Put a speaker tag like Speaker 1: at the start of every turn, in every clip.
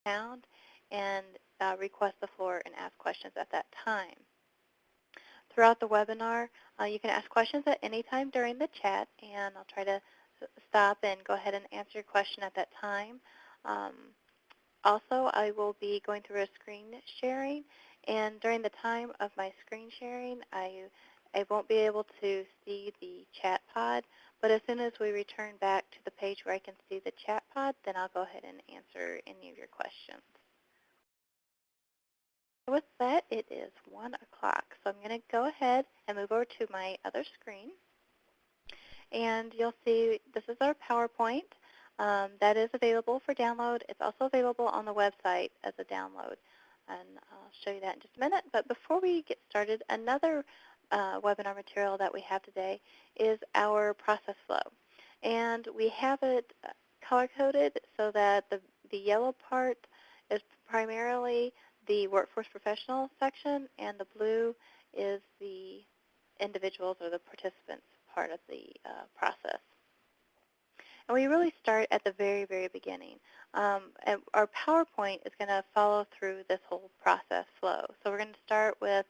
Speaker 1: sound and request the floor and ask questions at that time. Throughout the webinar, you can ask questions at any time during the chat, and I'll try to stop and go ahead and answer your question at that time. Um, Also, I will be going through a screen sharing, and during the time of my screen sharing, I won't be able to see the chat pod, but as soon as we return back to the page where I can see the chat pod, then I'll go ahead and answer any of your questions. With that, it is 1 o'clock, so I'm going to go ahead and move over to my other screen. And you'll see this is our PowerPoint. That is available for download. It's also available on the website as a download. And I'll show you that in just a minute. But before we get started, another webinar material that we have today is our process flow. And we have it color-coded so that the yellow part is primarily the workforce professional section, and the blue is the individuals or the participants part of the process. And we really start at the very, very beginning. And our PowerPoint is going to follow through this whole process flow. So we're going to start with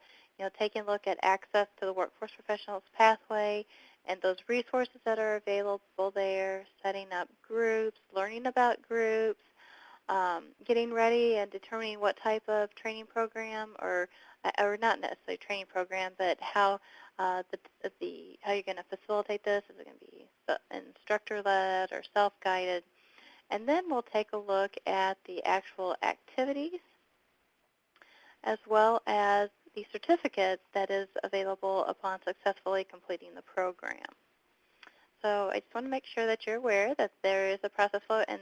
Speaker 1: taking a look at access to the Workforce Professionals Pathway and those resources that are available there, setting up groups, learning about groups, getting ready and determining what type of training program, or not necessarily training program, but how how you're going to facilitate this. Is it going to be instructor-led or self-guided? And then we'll take a look at the actual activities as well as the certificate that is available upon successfully completing the program. So I just want to make sure that you're aware that there is a process flow, and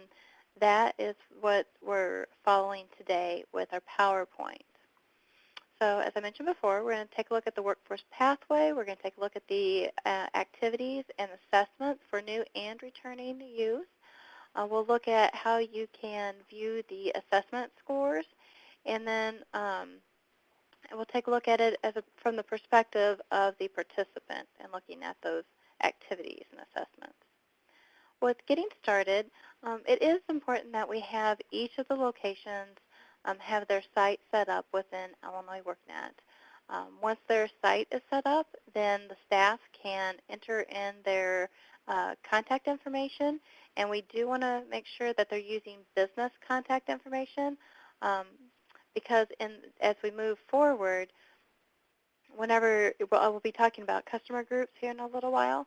Speaker 1: that is what we're following today with our PowerPoint. So as I mentioned before, we're going to take a look at the workforce pathway. We're going to take a look at the activities and assessments for new and returning youth. We'll look at how you can view the assessment scores, and then we'll take a look at it from the perspective of the participant and looking at those activities and assessments. With getting started, it is important that we have each of the locations have their site set up within Illinois WorkNet. Once their site is set up, then the staff can enter in their contact information, and we do want to make sure that they're using business contact information because as we move forward, whenever I will be talking about customer groups here in a little while,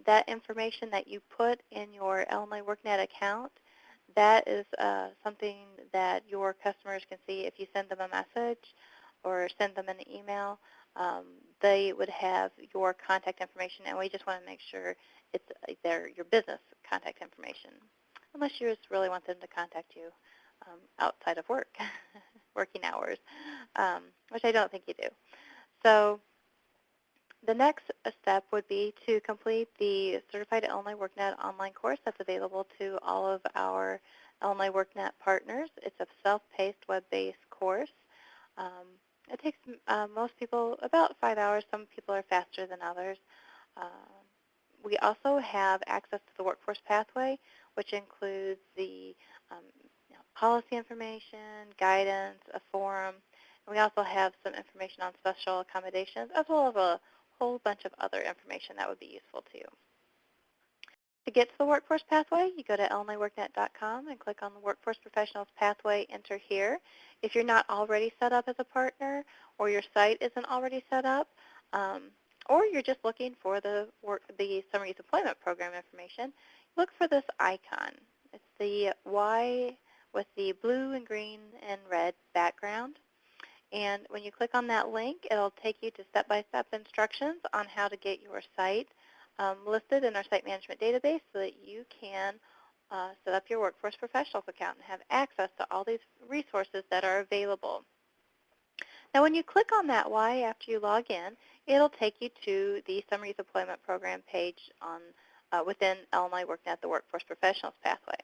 Speaker 1: that information that you put in your Illinois WorkNet account, that is something that your customers can see if you send them a message or send them an email. They would have your contact information, and we just want to make sure it's your business contact information, unless you just really want them to contact you outside of work, working hours, which I don't think you do. So the next step would be to complete the Certified Illinois WorkNet online course that's available to all of our Illinois WorkNet partners. It's a self-paced, web-based course. It takes most people about 5 hours. Some people are faster than others. We also have access to the Workforce Pathway, which includes the policy information, guidance, a forum, and we also have some information on special accommodations, as well as a whole bunch of other information that would be useful to you. To get to the Workforce Pathway, you go to illinoisworknet.com and click on the Workforce Professionals Pathway, enter here. If you're not already set up as a partner, or your site isn't already set up, or you're just looking for the Summer Youth Employment Program information, look for this icon. It's the Y with the blue and green and red background. And when you click on that link, it'll take you to step-by-step instructions on how to get your site listed in our site management database so that you can set up your Workforce Professionals account and have access to all these resources that are available. Now, when you click on that Y after you log in, it'll take you to the Summer Youth Employment Program page on within Illinois WorkNet, the Workforce Professionals Pathway.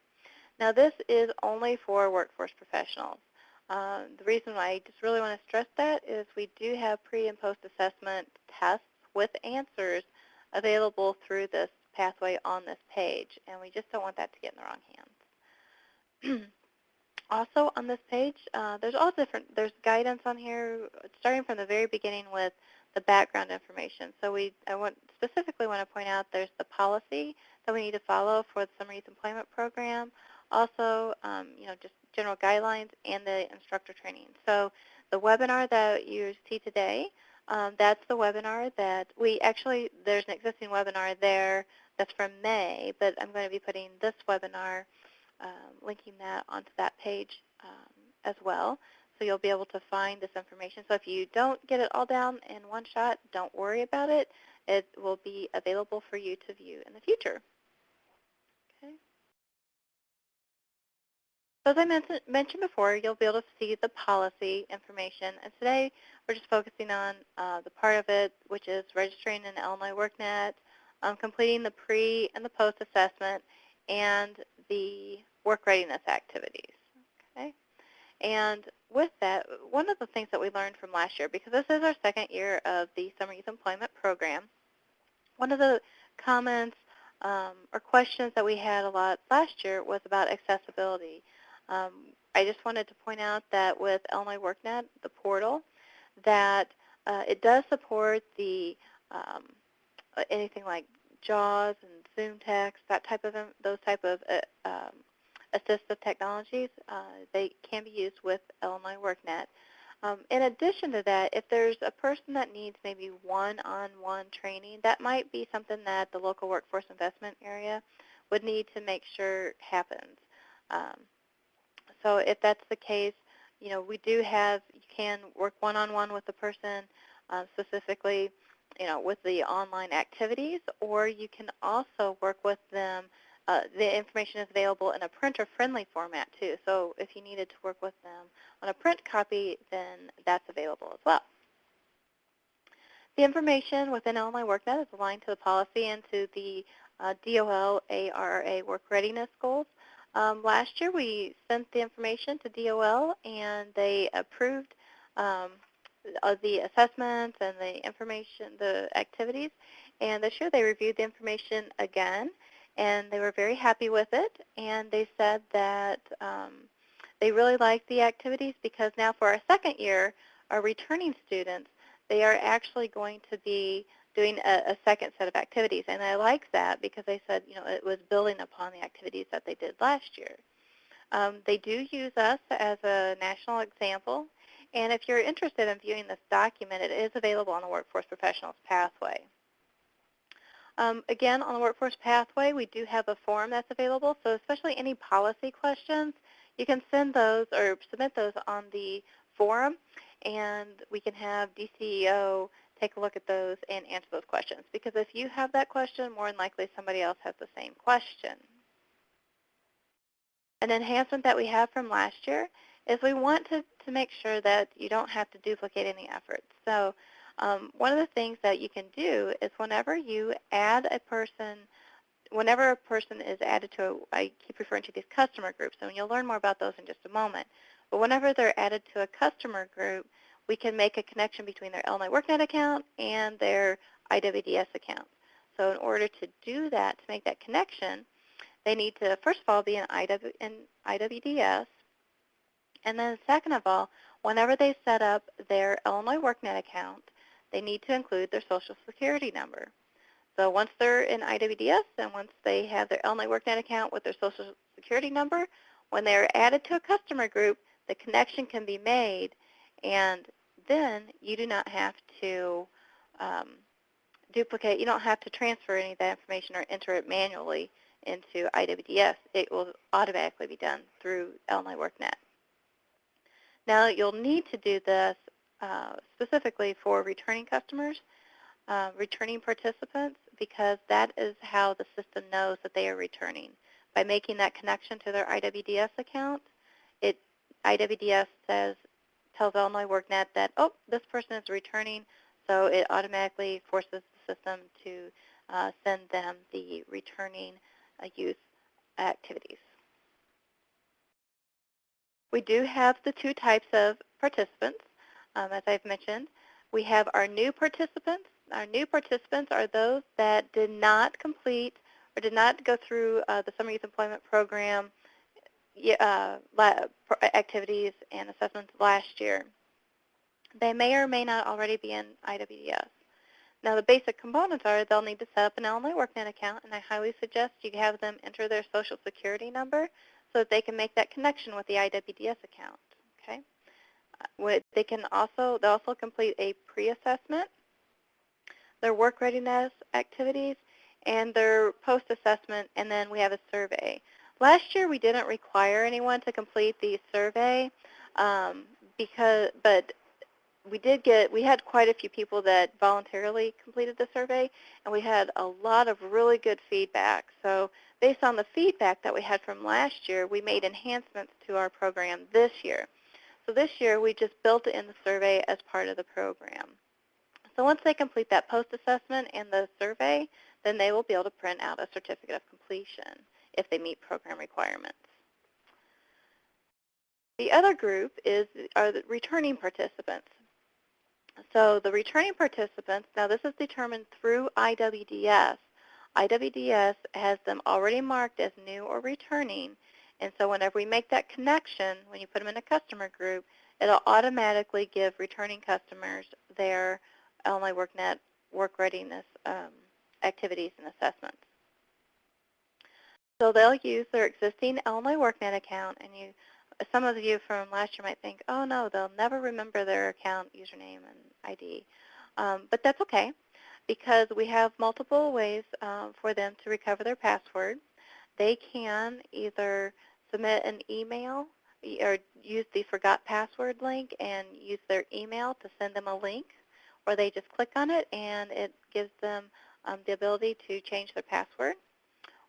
Speaker 1: Now, this is only for workforce professionals. The reason why I just really want to stress that is we do have pre- and post-assessment tests with answers available through this pathway on this page, and we just don't want that to get in the wrong hands. Also on this page, there's guidance on here, starting from the very beginning with the background information. So specifically want to point out there's the policy that we need to follow for the Summer Youth Employment Program, also, just general guidelines and the instructor training. So the webinar that you see today, that's the webinar that there's an existing webinar there that's from May, but I'm going to be putting this webinar, linking that onto that page as well. So you'll be able to find this information. So if you don't get it all down in one shot, don't worry about it. It will be available for you to view in the future. Okay. So as I mentioned before, you'll be able to see the policy information. And today we're just focusing on the part of it, which is registering in Illinois WorkNet, completing the pre and the post assessment, and the work readiness activities. Okay. And with that, one of the things that we learned from last year, because this is our second year of the Summer Youth Employment Program, one of the comments or questions that we had a lot last year was about accessibility. I just wanted to point out that with Illinois WorkNet, the portal, that it does support the anything like JAWS and Zoom text, those type of assistive technologies. They can be used with Illinois WorkNet. In addition to that, if there's a person that needs maybe one-on-one training, that might be something that the local workforce investment area would need to make sure happens. So if that's the case, you can work one-on-one with the person, specifically, with the online activities, or you can also work with them. The information is available in a printer-friendly format too. So if you needed to work with them on a print copy, then that's available as well. The information within Illinois WorkNet is aligned to the policy and to the DOL ARRA work readiness goals. Last year we sent the information to DOL and they approved the assessments and the information, the activities. And this year they reviewed the information again and they were very happy with it. And they said that they really liked the activities because now for our second year, our returning students, they are actually going to be doing a second set of activities. And I like that because they said, it was building upon the activities that they did last year. They do use us as a national example. And if you're interested in viewing this document, it is available on the Workforce Professionals Pathway. Again, on the Workforce Pathway, we do have a form that's available. So especially any policy questions, you can send those or submit those on the forum, and we can have DCEO take a look at those and answer those questions. Because if you have that question, more than likely somebody else has the same question. An enhancement that we have from last year is we want to make sure that you don't have to duplicate any efforts. So one of the things that you can do is whenever a person is added to, I keep referring to these customer groups, and you'll learn more about those in just a moment. But whenever they're added to a customer group, we can make a connection between their Illinois WorkNet account and their IWDS account. So in order to do that, to make that connection, they need to, first of all, be in IWDS, and then second of all, whenever they set up their Illinois WorkNet account, they need to include their Social Security number. So once they're in IWDS and once they have their Illinois WorkNet account with their Social Security number, when they're added to a customer group, the connection can be made, and then you do not have to duplicate. You don't have to transfer any of that information or enter it manually into IWDS. It will automatically be done through Illinois WorkNet. Now you'll need to do this specifically for returning customers, returning participants, because that is how the system knows that they are returning. By making that connection to their IWDS account, IWDS tells Illinois WorkNet that, oh, this person is returning, so it automatically forces the system to send them the returning youth activities. We do have the two types of participants, as I've mentioned. We have our new participants. Our new participants are those that did not complete or did not go through the Summer Youth Employment Program activities and assessments last year, they may or may not already be in IWDS. Now, the basic components are they'll need to set up an Illinois workNet account, and I highly suggest you have them enter their Social Security number so that they can make that connection with the IWDS account. Okay. They'll also complete a pre-assessment, their work readiness activities, and their post-assessment, and then we have a survey. Last year we didn't require anyone to complete the survey, but we had quite a few people that voluntarily completed the survey, and we had a lot of really good feedback. So based on the feedback that we had from last year, we made enhancements to our program this year. So this year we just built it in the survey as part of the program. So once they complete that post-assessment and the survey, then they will be able to print out a certificate of completion if they meet program requirements. The other group are the returning participants. So the returning participants, now this is determined through IWDS. IWDS has them already marked as new or returning, and so whenever we make that connection, when you put them in a customer group, it'll automatically give returning customers their Illinois workNet work readiness activities and assessments. So they'll use their existing Illinois workNet account, and some of you from last year might think, oh no, they'll never remember their account username and ID. But that's okay, because we have multiple ways for them to recover their password. They can either submit an email or use the forgot password link and use their email to send them a link, or they just click on it and it gives them the ability to change their password.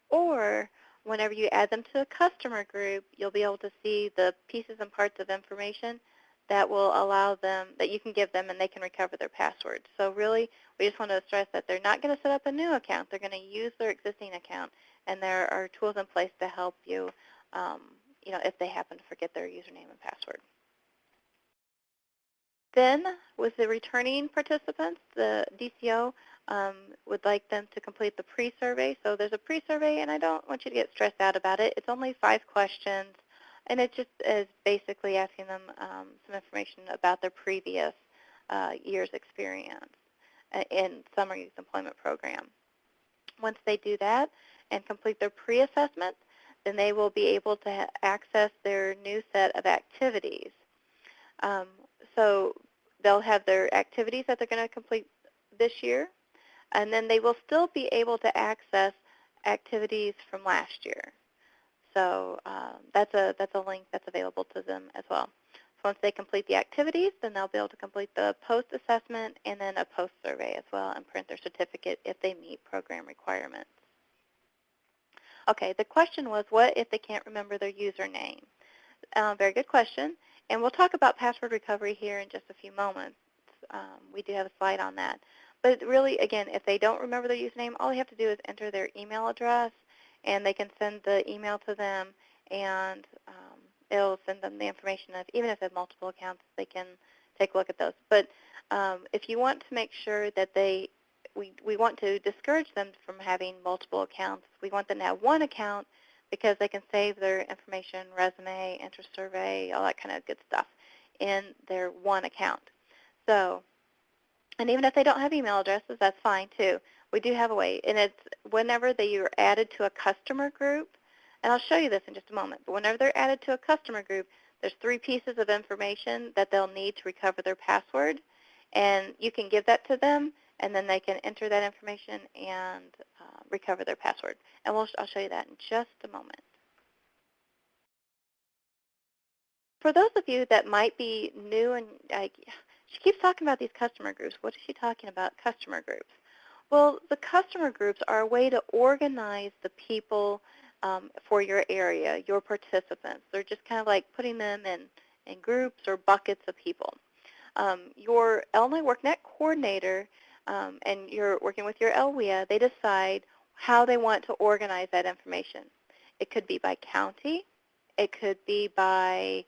Speaker 1: Or whenever you add them to a customer group, you'll be able to see the pieces and parts of information that will allow them, that you can give them, and they can recover their password. So really, we just want to stress that they're not going to set up a new account. They're going to use their existing account, and there are tools in place to help you, if they happen to forget their username and password. Then, with the returning participants, the DCO would like them to complete the pre-survey. So there's a pre-survey, and I don't want you to get stressed out about it. It's only 5 questions, and it just is basically asking them some information about their previous year's experience in Summer Youth Employment Program. Once they do that and complete their pre-assessment, then they will be able to access their new set of activities. So they'll have their activities that they're going to complete this year, and then they will still be able to access activities from last year. So that's a link that's available to them as well. So once they complete the activities, then they'll be able to complete the post-assessment and then a post-survey as well and print their certificate if they meet program requirements. Okay, the question was, what if they can't remember their username? Very good question. And we'll talk about password recovery here in just a few moments. We do have a slide on that. But really, again, if they don't remember their username, all they have to do is enter their email address, and they can send the email to them, and it'll send them the information of, even if they have multiple accounts, they can take a look at those. But if you want to make sure that we want to discourage them from having multiple accounts, we want them to have one account, because they can save their information, resume, enter survey, all that kind of good stuff in their one account. So, and even if they don't have email addresses, that's fine too. We do have a way, and it's whenever they are added to a customer group, and I'll show you this in just a moment, but whenever they're added to a customer group, there's 3 pieces of information that they'll need to recover their password, and you can give that to them, and then they can enter that information and recover their password. And I'll show you that in just a moment. For those of you that might be new and she keeps talking about these customer groups. What is she talking about, customer groups? Well, the customer groups are a way to organize the people for your area, your participants. They're just kind of like putting them in groups or buckets of people. Your Illinois workNet coordinator and you're working with your LWIA, they decide how they want to organize that information. It could be by county. It could be by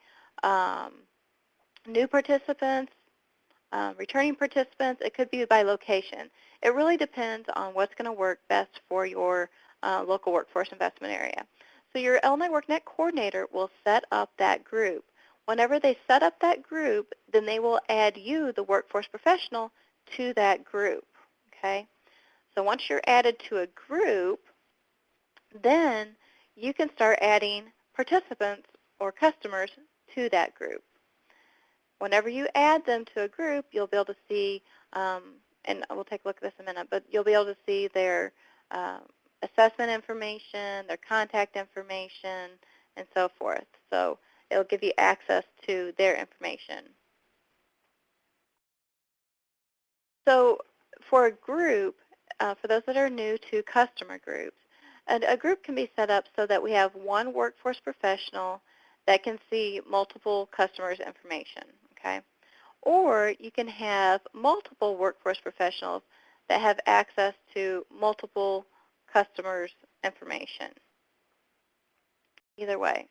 Speaker 1: new participants, returning participants. It could be by location. It really depends on what's going to work best for your local workforce investment area. So your Illinois WorkNet coordinator will set up that group. Whenever they set up that group, then they will add you, the workforce professional, to that group. Okay? So once you're added to a group, then you can start adding participants or customers to that group. Whenever you add them to a group, you'll be able to see, and we'll take a look at this in a minute, but you'll be able to see their assessment information, their contact information, and so forth. So it'll give you access to their information. So for a group, for those that are new to customer groups, a group can be set up so that we have one workforce professional that can see multiple customers' information, okay? Or you can have multiple workforce professionals that have access to multiple customers' information. Either way.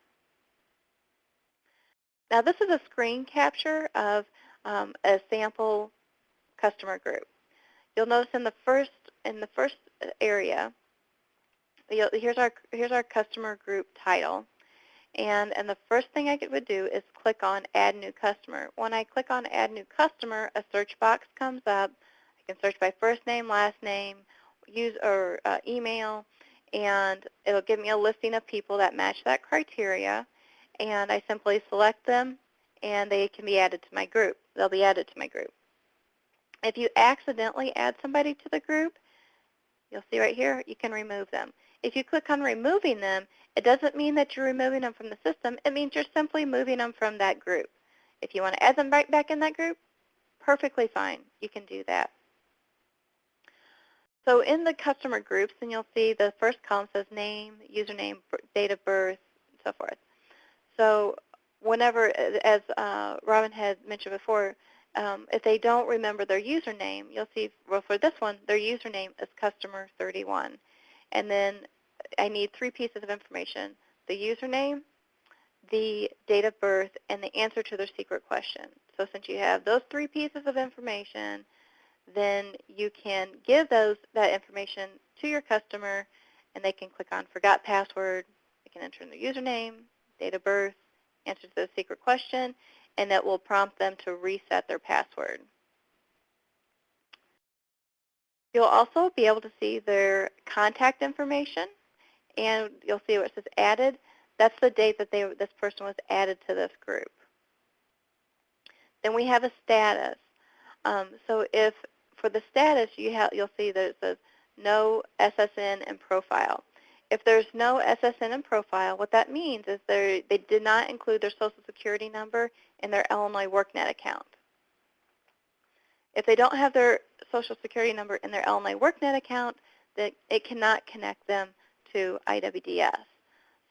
Speaker 1: Now this is a screen capture of a sample customer group. You'll notice in the first area, here's our customer group title. And the first thing I would do is click on Add New Customer. When I click on Add New Customer, a search box comes up. I can search by first name, last name, email, and it'll give me a listing of people that match that criteria. And I simply select them, and they can be added to my group. They'll be added to my group. If you accidentally add somebody to the group, you'll see right here, you can remove them. If you click on removing them, it doesn't mean that you're removing them from the system. It means you're simply moving them from that group. If you want to add them right back in that group, perfectly fine. You can do that. So in the customer groups, then you'll see the first column says name, username, date of birth, and so forth. So whenever, as Robin had mentioned before, if they don't remember their username, you'll see, well, for this one, their username is customer31. And then I need 3 pieces of information: the username, the date of birth, and the answer to their secret question. So since you have those 3 pieces of information, then you can give that information to your customer, and they can click on Forgot Password. They can enter in their username, date of birth, answer to the secret question, and it will prompt them to reset their password. You'll also be able to see their contact information, and you'll see where it says added. That's the date that this person was added to this group. Then we have a status. So if for the status, you'll see that it says no SSN and profile. If there's no SSN and profile, what that means is they did not include their Social Security number in their Illinois WorkNet account. If they don't have their Social Security number in their Illinois WorkNet account, then it cannot connect them to IWDS.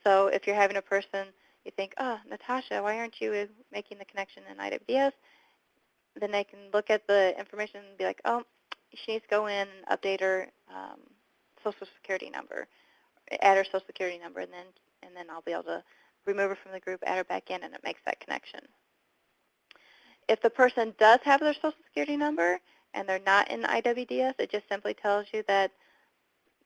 Speaker 1: So if you're having a person, you think, oh, Natasha, why aren't you making the connection in IWDS? Then they can look at the information and be like, oh, she needs to go in and update her Social Security number, add her Social Security number, and then I'll be able to remove her from the group, add her back in, and it makes that connection. If the person does have their Social Security number and they're not in IWDS, it just simply tells you that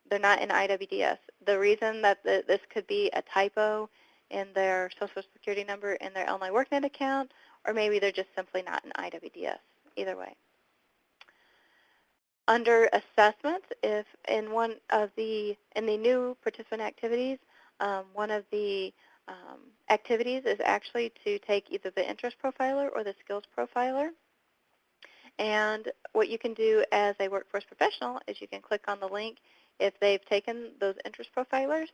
Speaker 1: they're not in IWDS. The reason that this could be a typo in their Social Security number in their Illinois WorkNet account, or maybe they're just simply not in IWDS. Either way. Under assessments, if in the new participant activities, one of the activities is actually to take either the interest profiler or the skills profiler. And what you can do as a workforce professional is you can click on the link if they've taken those interest profilers,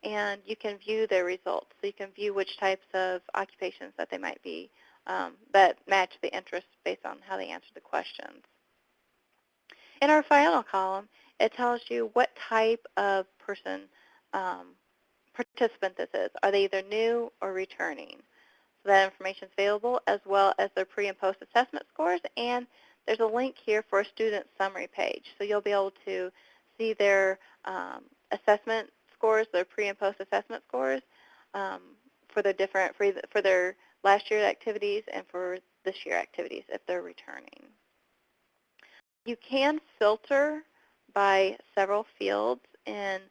Speaker 1: and you can view their results. So you can view which types of occupations that they might be that match the interest based on how they answer the questions. In our final column, it tells you what type of participant this is. Are they either new or returning? So that information is available, as well as their pre- and post-assessment scores, and there's a link here for a student summary page. So you'll be able to see their assessment scores, their pre- and post-assessment scores for their last year activities and for this year activities if they're returning. You can filter by several fields in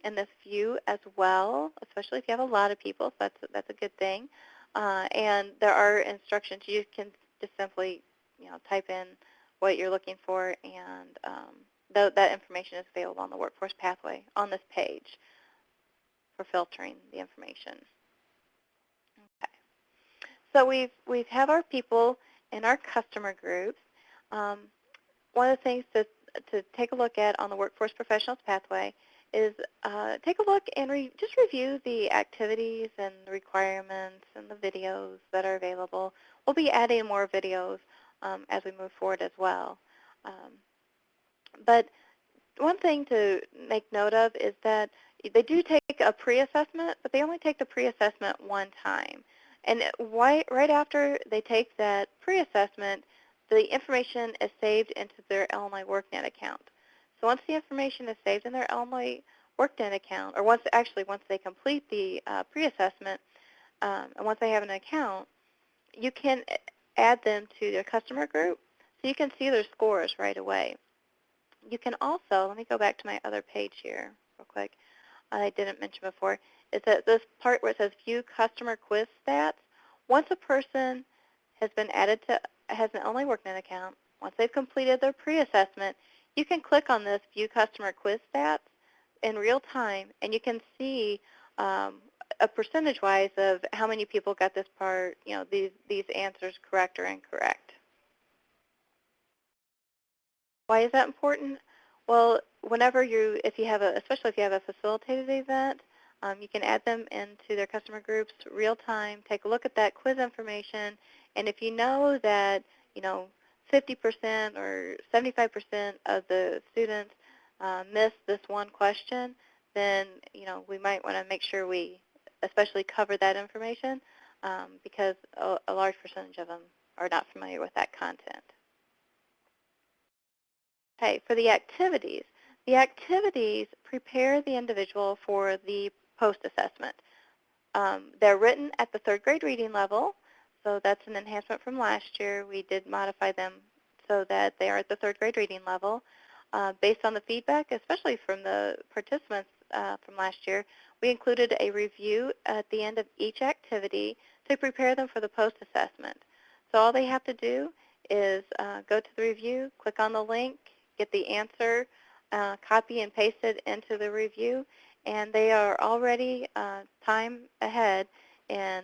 Speaker 1: in this view as well, especially if you have a lot of people. So that's a good thing. And there are instructions. You can just simply, type in what you're looking for, and that information is available on the Workforce Pathway on this page for filtering the information. Okay. So we have our people in our customer groups. Um, One of the things to take a look at on the Workforce Professionals Pathway is take a look and just review the activities and the requirements and the videos that are available. We'll be adding more videos as we move forward as well. Um, but one thing to make note of is that they do take a pre-assessment, but they only take the pre-assessment one time. And right after they take that pre-assessment, the information is saved into their Illinois WorkNet account. So once the information is saved in their Illinois WorkNet account, or once they complete the pre-assessment, and once they have an account, you can add them to their customer group, so you can see their scores right away. You can also, let me go back to my other page here real quick, I didn't mention before, is that this part where it says View Customer Quiz Stats. Once a person has been added to, has an Only WorkNet account, once they've completed their pre-assessment, you can click on this View Customer Quiz Stats in real time, and you can see a percentage-wise of how many people got this part, these answers correct or incorrect. Why is that important? Well, if you have especially if you have a facilitated event, you can add them into their customer groups real time, take a look at that quiz information, and if you know that, 50% or 75% of the students missed this one question, then, we might want to make sure we especially cover that information because a large percentage of them are not familiar with that content. Okay, for the activities prepare the individual for the post-assessment. They're written at the third grade reading level, so that's an enhancement from last year. We did modify them so that they are at the third grade reading level. Based on the feedback, especially from the participants from last year, we included a review at the end of each activity to prepare them for the post-assessment. So all they have to do is go to the review, click on the link, get the answer, copy and paste it into the review, and they are already time ahead in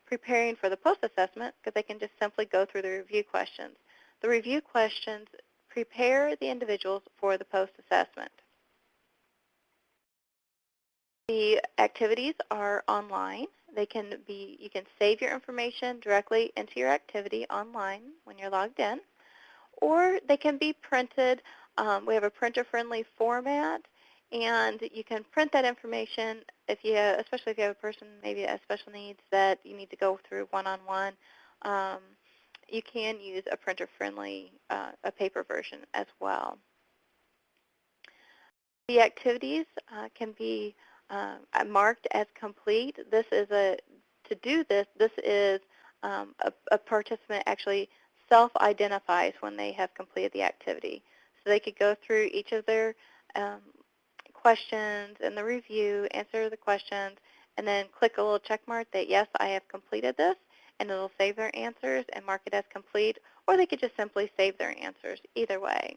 Speaker 1: preparing for the post-assessment because they can just simply go through the review questions. The review questions prepare the individuals for the post-assessment. The activities are online. You can save your information directly into your activity online when you're logged in, or they can be printed. We have a printer-friendly format, and you can print that information especially if you have a person maybe has special needs that you need to go through one-on-one. You can use a printer-friendly, a paper version as well. The activities can be marked as complete. To do this, a participant actually self-identifies when they have completed the activity. So they could go through each of their questions in the review, answer the questions, and then click a little check mark that, yes, I have completed this, and it'll save their answers and mark it as complete, or they could just simply save their answers, either way.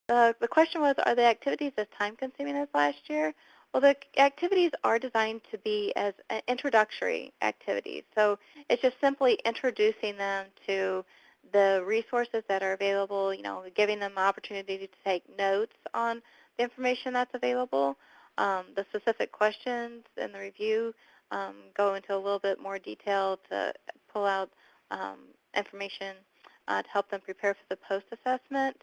Speaker 1: The question was, are the activities as time-consuming as last year? Well, the activities are designed to be as introductory activities. So it's just simply introducing them to the resources that are available, giving them an opportunity to take notes on the information that's available. The specific questions in the review go into a little bit more detail to pull out information to help them prepare for the post-assessment.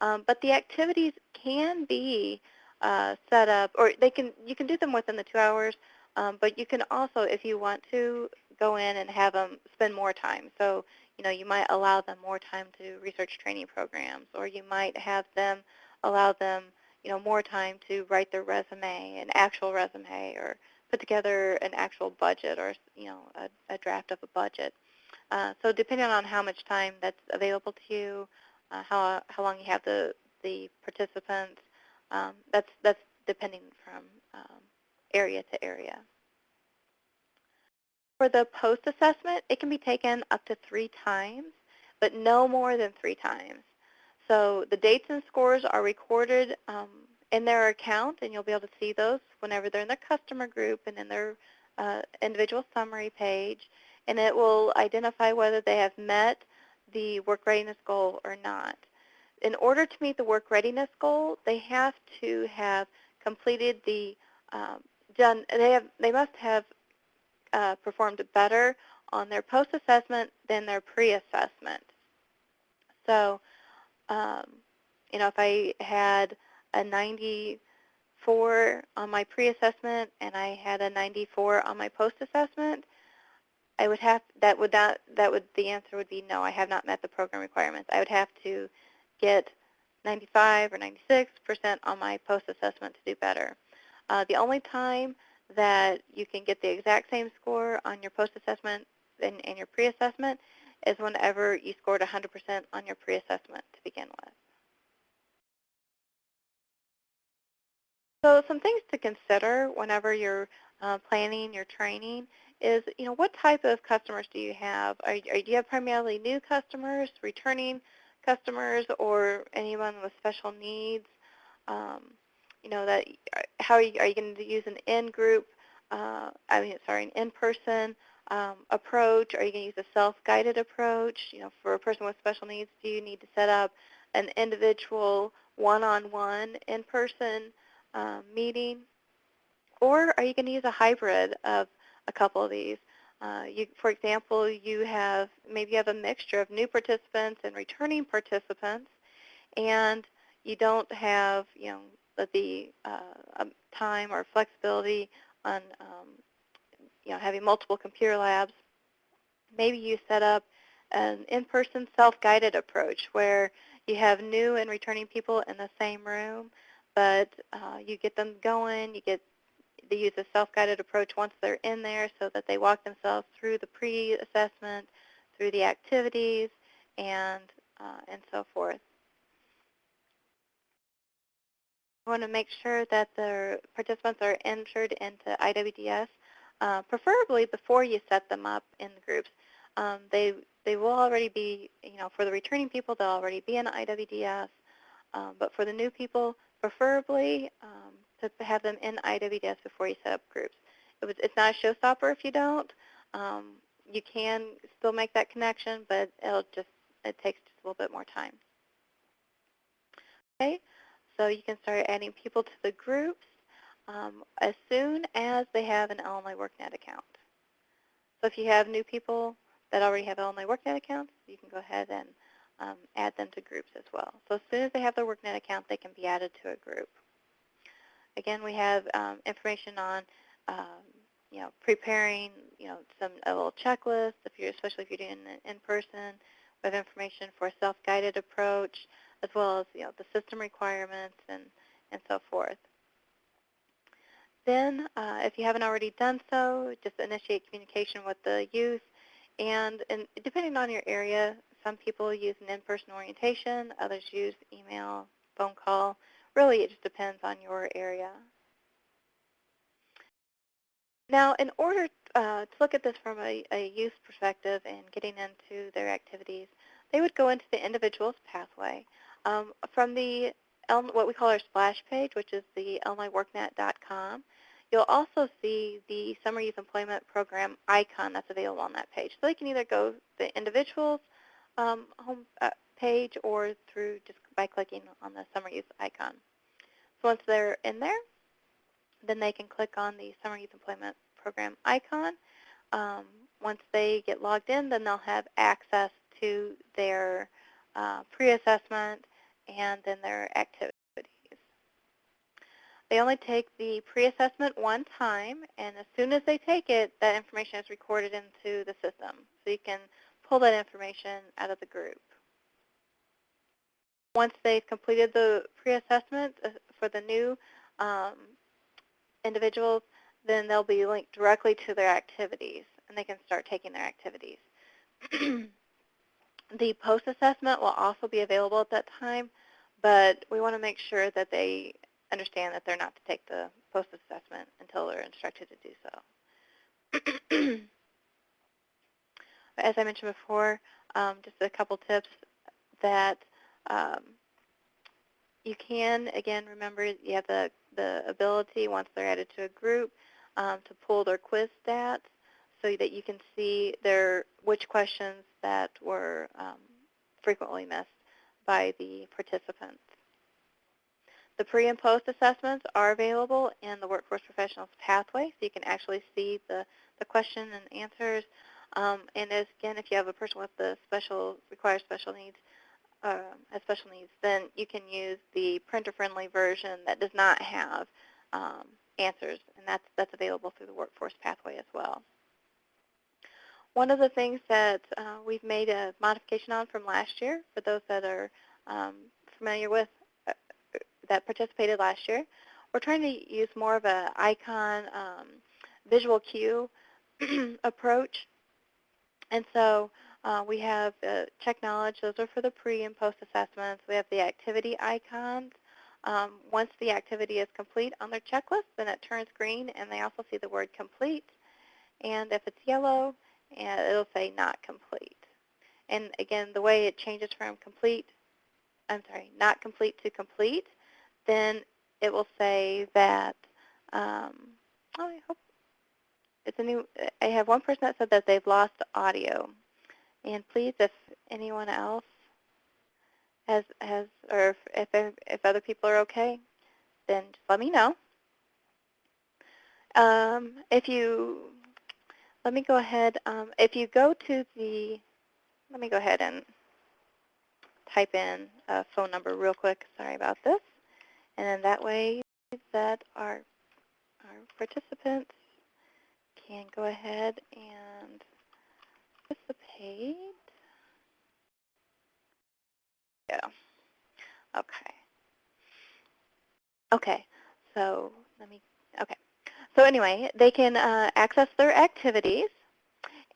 Speaker 1: But the activities can be set up, or you can do them within the 2 hours, but you can also, if you want to, go in and have them spend more time. So, you might allow them more time to research training programs, or you might allow them, more time to write their resume, an actual resume, or put together an actual budget, or, a draft of a budget. So depending on how much time that's available to you, how long you have the participants, That's depending from area to area. For the post-assessment, it can be taken up to 3 times, but no more than 3 times. So the dates and scores are recorded in their account, and you'll be able to see those whenever they're in their customer group and in their individual summary page, and it will identify whether they have met the work readiness goal or not. In order to meet the work readiness goal, they have to have completed the they must have performed better on their post-assessment than their pre-assessment. So, um, if I had a 94 on my pre-assessment and I had a 94 on my post-assessment, I would have the answer would be no, I have not met the program requirements. I would have to get 95 or 96% on my post-assessment to do better. The only time that you can get the exact same score on your post-assessment and your pre-assessment is whenever you scored 100% on your pre-assessment to begin with. So some things to consider whenever you're planning your training is, what type of customers do you have? Do you have primarily new customers, returning customers, or anyone with special needs? Um, that how are you going to use an in-group, an in-person approach? Are you going to use a self-guided approach? For a person with special needs, do you need to set up an individual one-on-one in-person meeting? Or are you going to use a hybrid of a couple of these? For example, maybe you have a mixture of new participants and returning participants, and you don't have the time or flexibility on having multiple computer labs. Maybe you set up an in-person self-guided approach where you have new and returning people in the same room, but you get them going. They use a self-guided approach once they're in there so that they walk themselves through the pre-assessment, through the activities, and so forth. You want to make sure that the participants are entered into IWDS, preferably before you set them up in the groups. They will already be, for the returning people, they'll already be in IWDS, but for the new people, preferably to have them in IWDS before you set up groups. It's not a showstopper if you don't. You can still make that connection, but it takes just a little bit more time. Okay, so you can start adding people to the groups as soon as they have an Illinois workNet account. So if you have new people that already have Illinois workNet accounts, you can go ahead and add them to groups as well. So as soon as they have their workNet account, they can be added to a group. Again, we have information on preparing a little checklist, especially if you're doing it in person. We have information for a self-guided approach, as well as the system requirements and so forth. Then, if you haven't already done so, just initiate communication with the youth. And depending on your area, some people use an in-person orientation, others use email, phone call. Really, it just depends on your area. Now, in order to look at this from a youth perspective and getting into their activities, they would go into the individual's pathway. From what we call our splash page, which is the illinoisworknet.com, you'll also see the Summer Youth Employment Program icon that's available on that page. So they can either go the individual's home page or through just by clicking on the Summer Youth icon. So once they're in there, then they can click on the Summer Youth Employment Program icon. Once they get logged in, then they'll have access to their pre-assessment and then their activities. They only take the pre-assessment one time, and as soon as they take it, that information is recorded into the system. So you can pull that information out of the group. Once they've completed the pre-assessment for the new individuals, then they'll be linked directly to their activities, and they can start taking their activities. The post-assessment will also be available at that time, but we want to make sure that they understand that they're not to take the post-assessment until they're instructed to do so. As I mentioned before, just a couple tips that um, you can, again, remember you have the ability, once they're added to a group, to pull their quiz stats so that you can see which questions that were frequently missed by the participants. The pre- and post-assessments are available in the Workforce Professionals Pathway, so you can actually see the question and answers. And again, if you have a person with the requires special needs, then you can use the printer-friendly version that does not have answers, and that's available through the Workforce Pathway as well. One of the things that we've made a modification on from last year, for those that are familiar with that participated last year, we're trying to use more of an icon visual cue approach. And so we have check knowledge. Those are for the pre- and post-assessments. We have the activity icons. Once the activity is complete on their checklist, then it turns green, and they also see the word complete. And if it's yellow, it'll say not complete. And again, the way it changes from not complete to complete, then it will say that, I hope it's a new, I have one person that said that they've lost audio. And please, if anyone else or if other people are okay, then just let me know. Let me go ahead, if you go to let me go ahead and type in a phone number real quick. Sorry about this. And then that way that our participants can go ahead and participate. Yeah. Okay. Okay. So So anyway, they can access their activities,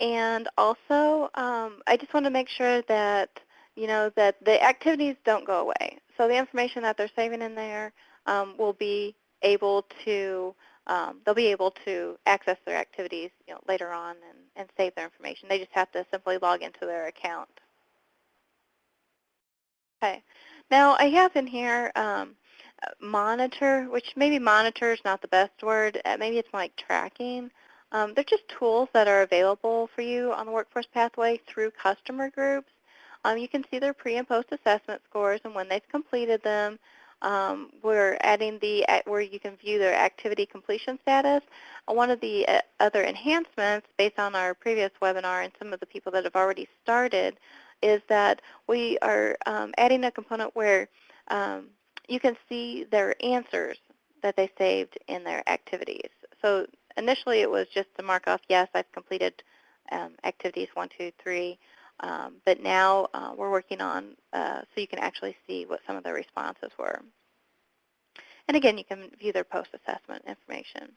Speaker 1: and also I just want to make sure that that the activities don't go away. So the information that they're saving in there will be able to they'll be able to access their activities later on and save their information. They just have to simply log into their account. Okay. Now I have in here monitor, which maybe monitor is not the best word. Maybe it's more like tracking. They're just tools that are available for you on the Workforce Pathway through customer groups. You can see their pre- and post-assessment scores and when they've completed them. We're adding where you can view their activity completion status. One of the other enhancements based on our previous webinar and some of the people that have already started is that we are adding a component where you can see their answers that they saved in their activities. So initially it was just to mark off, yes, I've completed activities 1, 2, 3, but now we're working on so you can actually see what some of their responses were. And again, you can view their post-assessment information.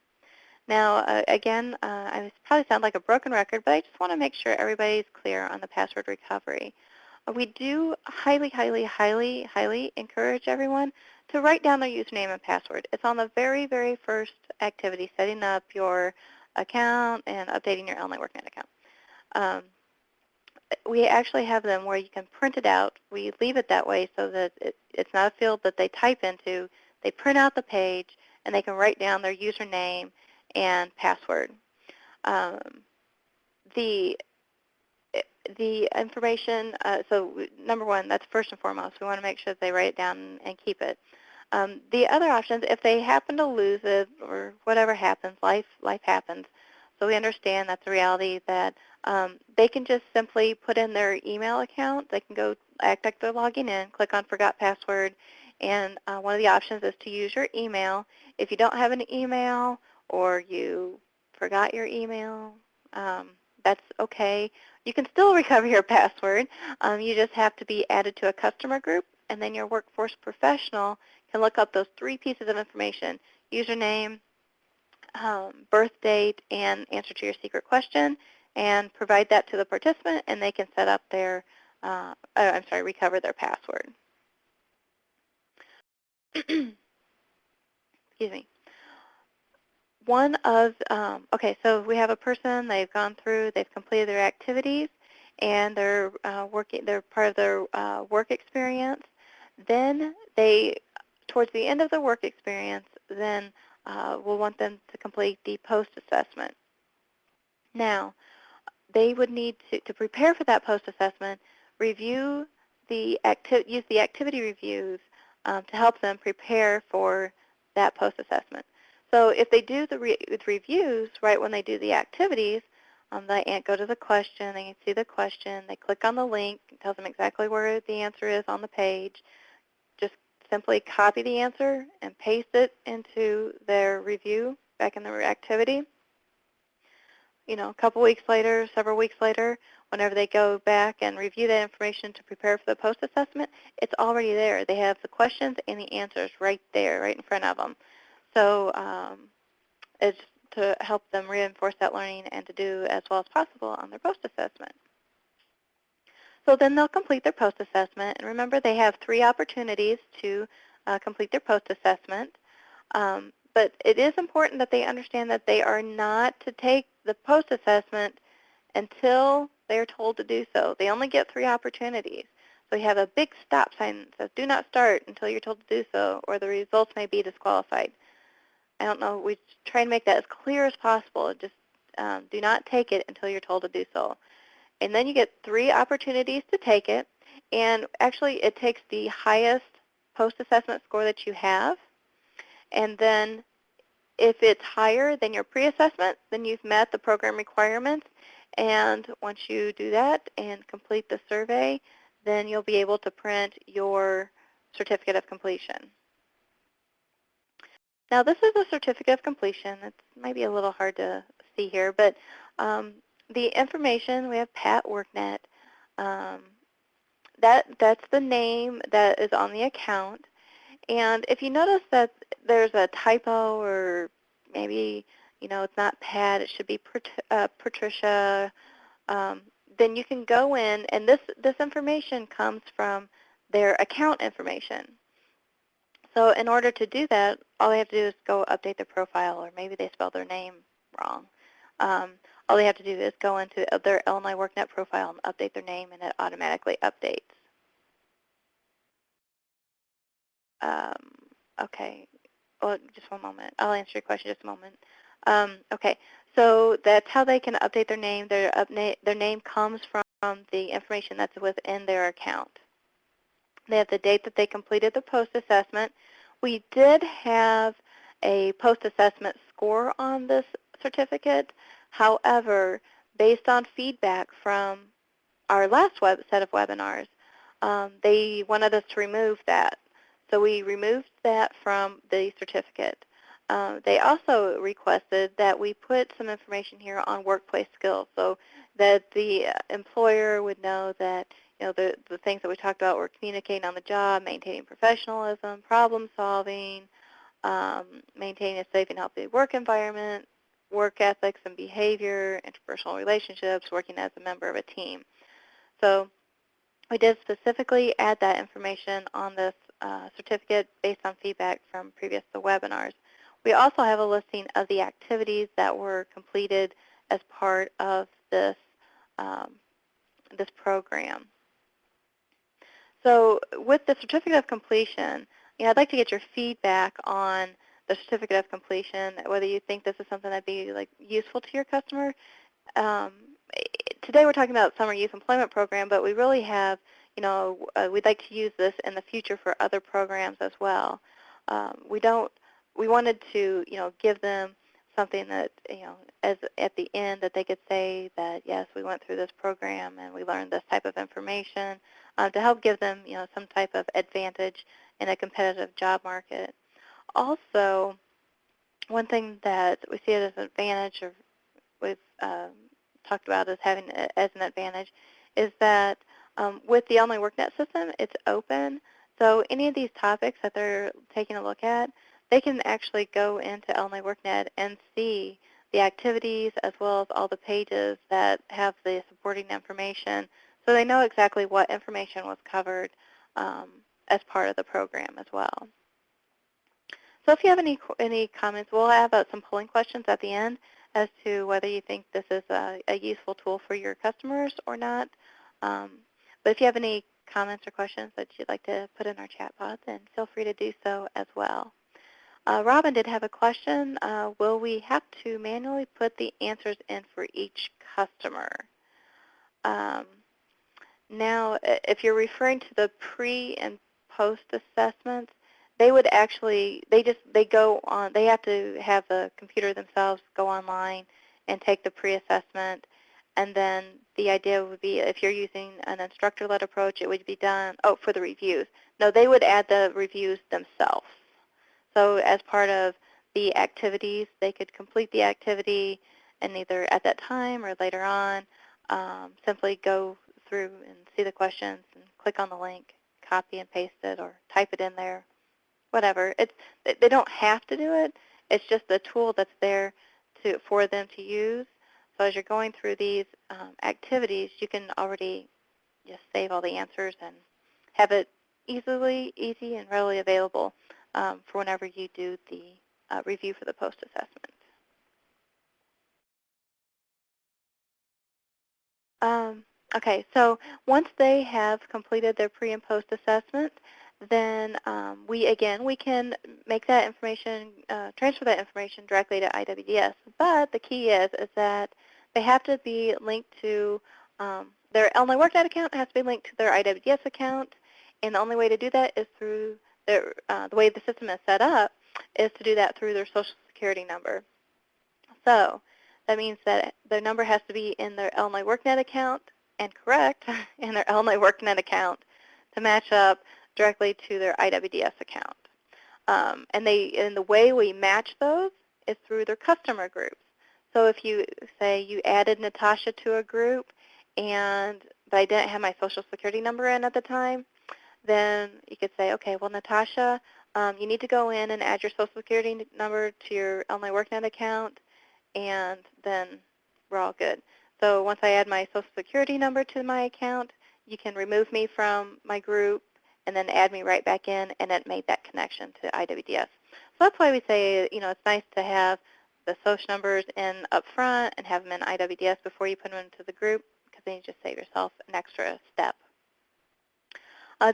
Speaker 1: Now, again, I probably sound like a broken record, but I just want to make sure everybody's clear on the password recovery. We do highly, highly, highly, highly encourage everyone to write down their username and password. It's on the very, very first activity, setting up your account and updating your online workNet account. We actually have them where you can print it out. We leave it that way so that it's not a field that they type into. They print out the page, and they can write down their username and password. The information, so number one, that's first and foremost. We want to make sure that they write it down and keep it. The other options, if they happen to lose it or whatever happens, life happens. So we understand that's a reality that they can just simply put in their email account. They can go act like they're logging in, click on Forgot Password, and one of the options is to use your email. If you don't have an email or you forgot your email, that's okay. You can still recover your password. You just have to be added to a customer group, and then your workforce professional can look up those 3 pieces of information: username, birth date, and answer to your secret question, and provide that to the participant, and they can set up their, recover their password. excuse me. One of, okay, so we have a person, they've gone through, they've completed their activities, and they're working, they're part of their work experience. Then they, towards the end of the work experience, then we'll want them to complete the post-assessment. Now, they would need to prepare for that post-assessment, review use the activity reviews to help them prepare for that post-assessment. So if they do the reviews right when they do the activities, they go to the question, they can see the question, they click on the link, it tells them exactly where the answer is on the page. Just simply copy the answer and paste it into their review back in their activity. A couple weeks later, several weeks later, whenever they go back and review that information to prepare for the post-assessment, it's already there. They have the questions and the answers right there, right in front of them. So it's to help them reinforce that learning and to do as well as possible on their post-assessment. So then they'll complete their post-assessment. And remember, they have 3 opportunities to complete their post-assessment. But it is important that they understand that they are not to take the post-assessment until they are told to do so. They only get 3 opportunities. So you have a big stop sign that says, do not start until you're told to do so, or the results may be disqualified. I don't know, we try and make that as clear as possible. Just do not take it until you're told to do so. And then you get 3 opportunities to take it. And actually, it takes the highest post-assessment score that you have. And then if it's higher than your pre-assessment, then you've met the program requirements. And once you do that and complete the survey, then you'll be able to print your certificate of completion. Now, this is a certificate of completion. It might be a little hard to see here, but the information, we have Pat WorkNet. That's the name that is on the account. And if you notice that there's a typo or maybe, it's not Pat, it should be Patricia, then you can go in, and this information comes from their account information. So in order to do that, all they have to do is go update their profile, or maybe they spelled their name wrong. All they have to do is go into their Illinois WorkNet profile and update their name, and it automatically updates. Okay, well, just one moment. I'll answer your question in just a moment. Okay, so that's how they can update their name. Their name comes from the information that's within their account. They have the date that they completed the post-assessment. We did have a post-assessment score on this certificate. However, based on feedback from our last set of webinars, they wanted us to remove that. So we removed that from the certificate. They also requested that we put some information here on workplace skills so that the employer would know that the things that we talked about were communicating on the job, maintaining professionalism, problem solving, maintaining a safe and healthy work environment, work ethics and behavior, interpersonal relationships, working as a member of a team. So we did specifically add that information on this certificate based on feedback from previous webinars. We also have a listing of the activities that were completed as part of this, this program. So with the certificate of completion, I'd like to get your feedback on the certificate of completion, whether you think this is something that'd be useful to your customer. Today we're talking about summer youth employment program, but we really have, we'd like to use this in the future for other programs as well. We wanted to, give them something that, as at the end that they could say that, yes, we went through this program and we learned this type of information to help give them, some type of advantage in a competitive job market. Also, one thing that we see as an advantage, or we've talked about as having it as an advantage, is that with the Illinois WorkNet system, it's open. So any of these topics that they're taking a look at, they can actually go into Illinois WorkNet and see the activities as well as all the pages that have the supporting information, so they know exactly what information was covered as part of the program as well. So if you have any comments, we'll have some polling questions at the end as to whether you think this is a useful tool for your customers or not. But if you have any comments or questions that you'd like to put in our chat pod, then feel free to do so as well. Robin did have a question. Will we have to manually put the answers in for each customer? Um, Now, if you're referring to the pre and post assessments, they would actually, they go on, they have to have the computer themselves go online and take the pre-assessment, and then the idea would be if you're using an instructor-led approach, it would be done, oh, for the reviews. No, they would add the reviews themselves. So as part of the activities, they could complete the activity and either at that time or later on simply go through and see the questions and click on the link, copy and paste it, or type it in there, whatever. They don't have to do it. It's just the tool that's there for them to use. So as you're going through these activities, you can already just save all the answers and have it easy and readily available for whenever you do the review for the post-assessment. Okay, so once they have completed their pre and post assessment, then we can make that information, transfer that information directly to IWDS. But the key is that they have to be linked to their Illinois WorkNet account has to be linked to their IWDS account, and the only way to do that is through the way the system is set up is to do that through their Social Security number. So that means that their number has to be in their Illinois WorkNet account and correct in their Illinois WorkNet account to match up directly to their IWDS account. And the way we match those is through their customer groups. So if you say you added Natasha to a group but I didn't have my Social Security number in at the time, then you could say, okay, well, Natasha, you need to go in and add your Social Security number to your Illinois WorkNet account, and then we're all good. So once I add my Social Security number to my account, you can remove me from my group and then add me right back in, and it made that connection to IWDS. So that's why we say, it's nice to have the social numbers in up front and have them in IWDS before you put them into the group, because then you just save yourself an extra step.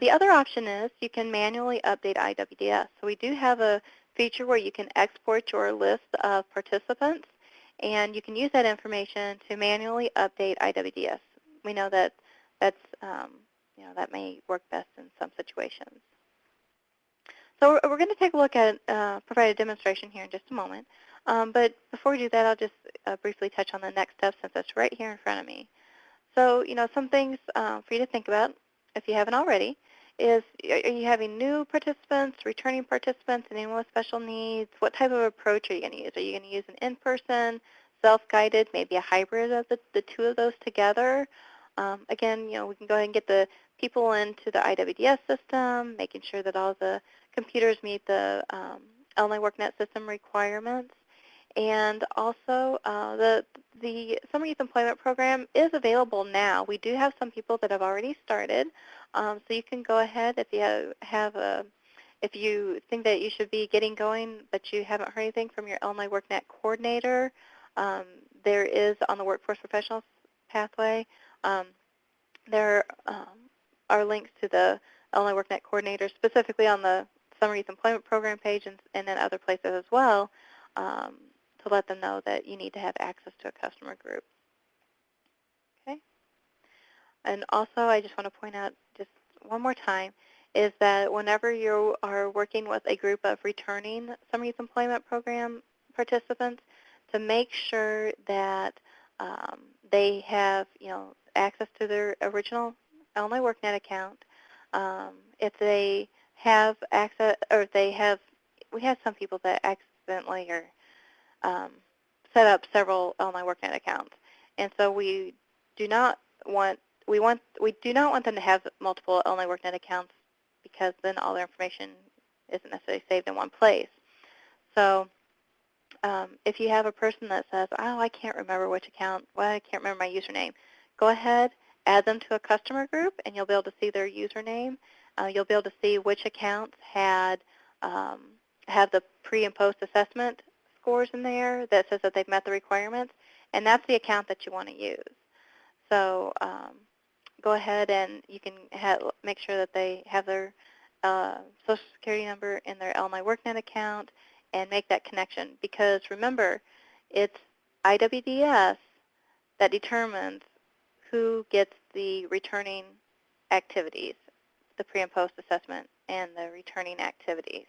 Speaker 1: The other option is you can manually update IWDS. So we do have a feature where you can export your list of participants, and you can use that information to manually update IWDS. We know that that may work best in some situations. So we're going to take a look at provide a demonstration here in just a moment. But before we do that, I'll just briefly touch on the next step since it's right here in front of me. So, some things for you to think about, if you haven't already, is are you having new participants, returning participants, anyone with special needs? What type of approach are you going to use? Are you going to use an in-person, self-guided, maybe a hybrid of the two of those together? Again, we can go ahead and get the people into the IWDS system, making sure that all the computers meet the Illinois WorkNet system requirements. And also, the Summer Youth Employment Program is available now. We do have some people that have already started, so you can go ahead if you if you think that you should be getting going, but you haven't heard anything from your Illinois WorkNet coordinator. There is on the Workforce Professionals pathway. There are links to the Illinois WorkNet coordinator, specifically on the Summer Youth Employment Program page and then other places as well. To let them know that you need to have access to a customer group. Okay. And also, I just want to point out just one more time is that whenever you are working with a group of returning Summer Youth Employment Program participants, to make sure that they have access to their original Illinois WorkNet account. If they have access, or if they have, we have some people that accidentally or set up several Illinois WorkNet accounts, and so we do not want them to have multiple Illinois WorkNet accounts, because then all their information isn't necessarily saved in one place. So if you have a person that says, "Oh, I can't remember which account, well, I can't remember my username," go ahead, add them to a customer group, and you'll be able to see their username. You'll be able to see which accounts have the pre- and post-assessment scores in there that says that they've met the requirements, and that's the account that you want to use. So go ahead and you can make sure that they have their Social Security number in their Illinois WorkNet account and make that connection. Because remember, it's IWDS that determines who gets the returning activities, the pre- and post-assessment and the returning activities.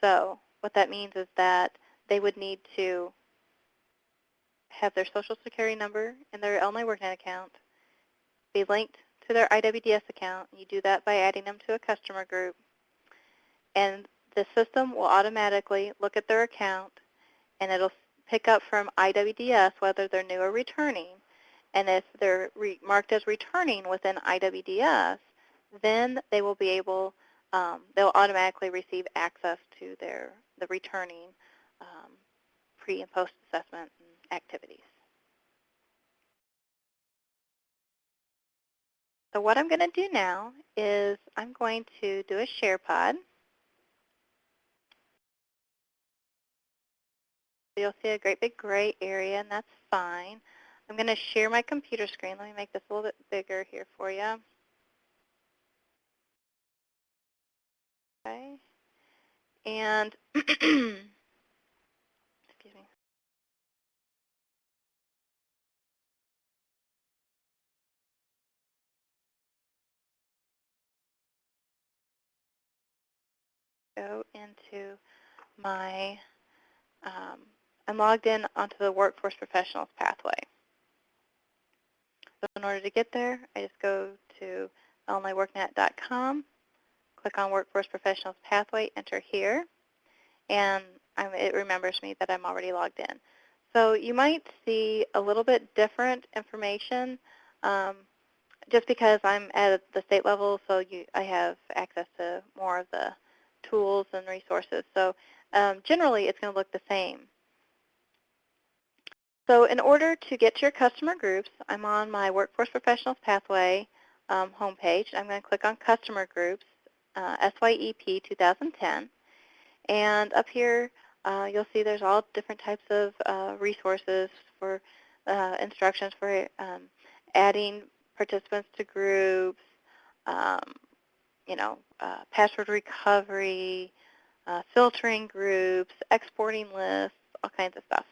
Speaker 1: So what that means is that they would need to have their Social Security number in their Illinois WorkNet account, be linked to their IWDS account. You do that by adding them to a customer group, and the system will automatically look at their account, and it'll pick up from IWDS whether they're new or returning. And if they're marked as returning within IWDS, then they will be able, they'll automatically receive access to the returning pre- and post-assessment activities. So what I'm going to do now is I'm going to do a share pod. You'll see a great big gray area, and that's fine. I'm going to share my computer screen. Let me make this a little bit bigger here for you. Okay. And excuse me. Go into my, I'm logged in onto the Workforce Professionals pathway. So in order to get there, I just go to illinoisworknet.com, click on Workforce Professionals pathway, enter here, and it remembers me that I'm already logged in. So you might see a little bit different information just because I'm at the state level, so I have access to more of the tools and resources. So generally, it's going to look the same. So in order to get to your customer groups, I'm on my Workforce Professionals Pathway homepage. I'm going to click on Customer Groups, SYEP 2010. And up here, you'll see there's all different types of resources for instructions for adding participants to groups, um, password recovery, filtering groups, exporting lists, all kinds of stuff.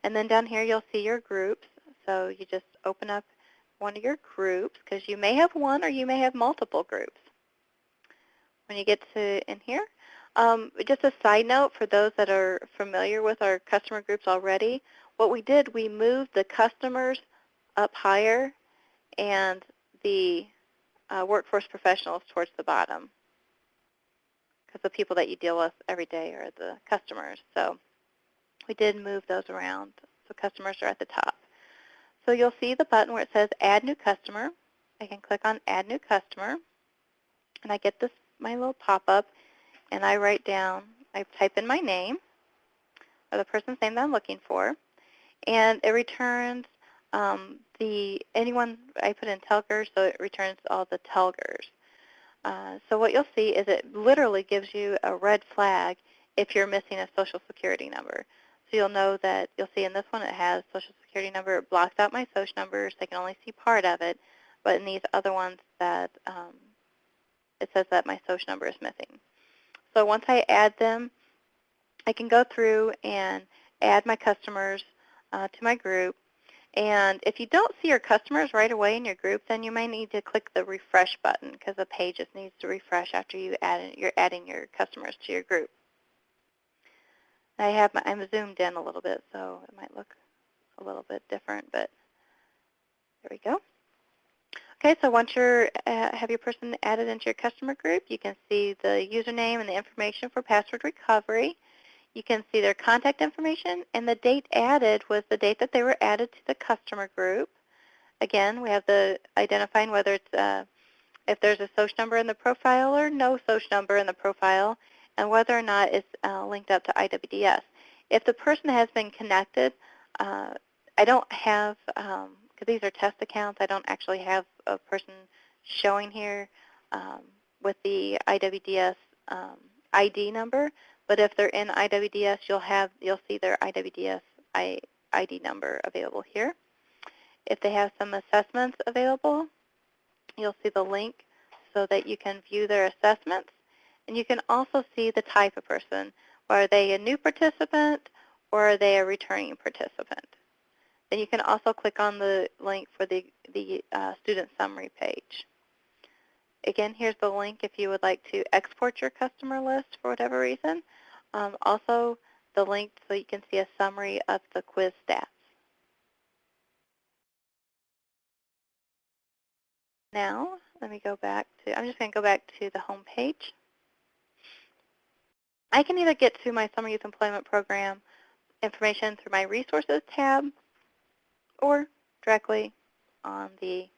Speaker 1: And then down here you'll see your groups. So you just open up one of your groups because you may have one or you may have multiple groups. When you get to in here, just a side note for those that are familiar with our customer groups already, what we did, we moved the customers up higher and the workforce professionals towards the bottom because the people that you deal with every day are the customers. So we did move those around. So customers are at the top. So you'll see the button where it says Add New Customer. I can click on Add New Customer, and I get this my little pop-up, and I write down, I type in my name, or the person's name that I'm looking for, and it returns anyone, I put in Telgers, so it returns all the Telgers. So what you'll see is it literally gives you a red flag if you're missing a Social Security number. So you'll know that, you'll see in this one it has Social Security number. It blocks out my social numbers. They can only see part of it. But in these other ones that it says that my social number is missing. So once I add them, I can go through and add my customers to my group. And if you don't see your customers right away in your group, then you may need to click the refresh button because the page just needs to refresh after you're adding your customers to your group. I'm zoomed in a little bit, so it might look a little bit different, but there we go. Okay, so once you have your person added into your customer group, you can see the username and the information for password recovery. You can see their contact information, and the date added was the date that they were added to the customer group. Again, we have the identifying whether it's if there's a social number in the profile or no social number in the profile, and whether or not it's linked up to IWDS. If the person has been connected, I don't have, because these are test accounts, I don't actually have a person showing here with the IWDS ID number, but if they're in IWDS, you'll see their IWDS ID number available here. If they have some assessments available, you'll see the link so that you can view their assessments. And you can also see the type of person. Are they a new participant or are they a returning participant? Then you can also click on the link for the student summary page. Again, here's the link if you would like to export your customer list for whatever reason. Also, the link so you can see a summary of the quiz stats. Now, let me go back to, I'm just going to go back to the home page. I can either get to my Summer Youth Employment Program information through my Resources tab or directly on the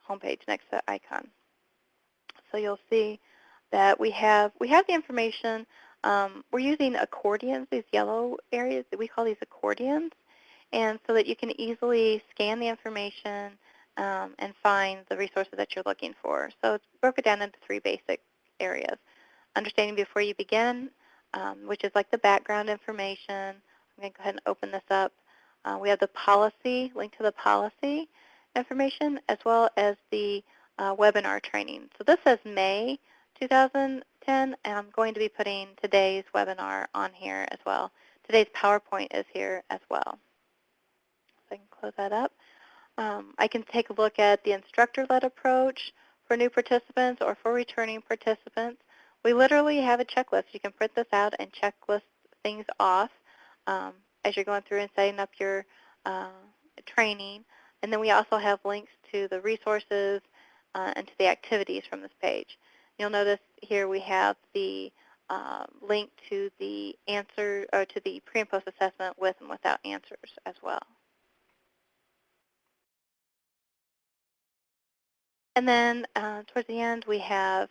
Speaker 1: home page next to the icon. So you'll see that we have the information. We're using accordions, these yellow areas, that we call these accordions, and so that you can easily scan the information and find the resources that you're looking for. So it's broken down into 3 basic areas. Understanding before you begin, which is like the background information. I'm going to go ahead and open this up. We have the policy, link to the policy information, as well as the webinar training. So this says May 2010, and I'm going to be putting today's webinar on here as well. Today's PowerPoint is here as well. So I can close that up. I can take a look at the instructor-led approach for new participants or for returning participants. We literally have a checklist. You can print this out and checklist things off as you're going through and setting up your training. And then we also have links to the resources and to the activities from this page. You'll notice here we have the link to the answer or to the pre and post assessment with and without answers as well. And then towards the end, we have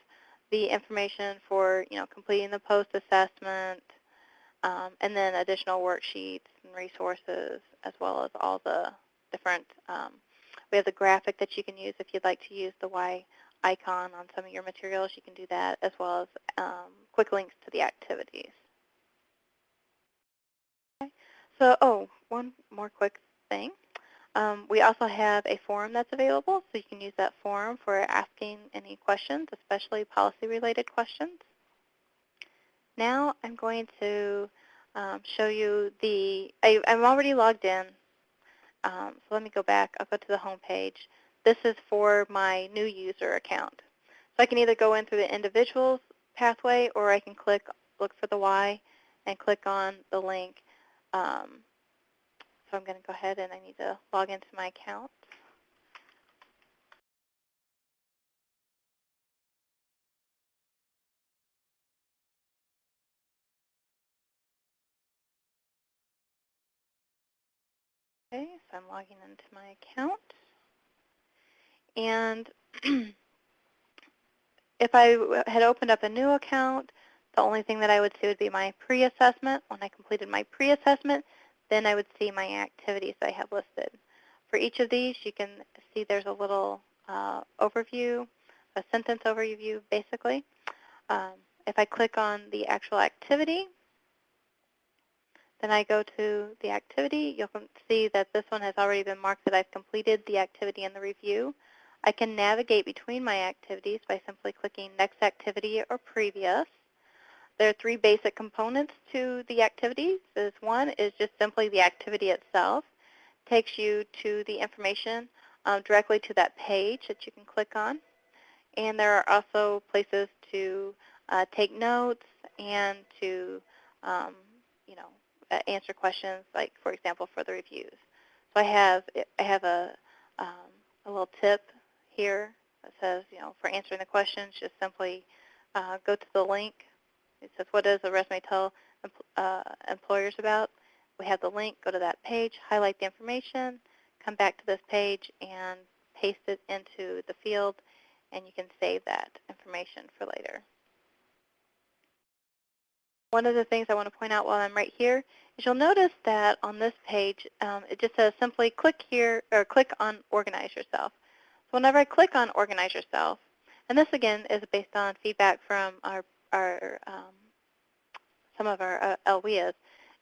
Speaker 1: the information for completing the post assessment, and then additional worksheets and resources, as well as all the different. We have the graphic that you can use if you'd like to use the Y icon on some of your materials. You can do that, as well as quick links to the activities. Okay. So, one more quick thing. We also have a forum that's available, so you can use that forum for asking any questions, especially policy-related questions. Now I'm going to show you I'm already logged in, so let me go back. I'll go to the home page. This is for my new user account. So I can either go in through the individual's pathway, or I can look for the Y, and click on the link. So I'm going to go ahead and I need to log into my account. Okay, so I'm logging into my account. And if I had opened up a new account, the only thing that I would see would be my pre-assessment. When I completed my pre-assessment, then I would see my activities I have listed. For each of these, you can see there's a little overview, a sentence overview, basically. If I click on the actual activity, then I go to the activity. You'll see that this one has already been marked that I've completed the activity and the review. I can navigate between my activities by simply clicking Next Activity or Previous. There are 3 basic components to the activities. One is just simply the activity itself. It takes you to the information directly to that page that you can click on. And there are also places to take notes and to answer questions, like, for example, for the reviews. So I have a little tip here that says, for answering the questions, just simply go to the link. It says, what does a resume tell employers about? We have the link. Go to that page, highlight the information, come back to this page, and paste it into the field, and you can save that information for later. One of the things I want to point out while I'm right here is you'll notice that on this page, it just says simply click here, or click on Organize Yourself. So whenever I click on Organize Yourself, and this again is based on feedback from our some of our LWIAs,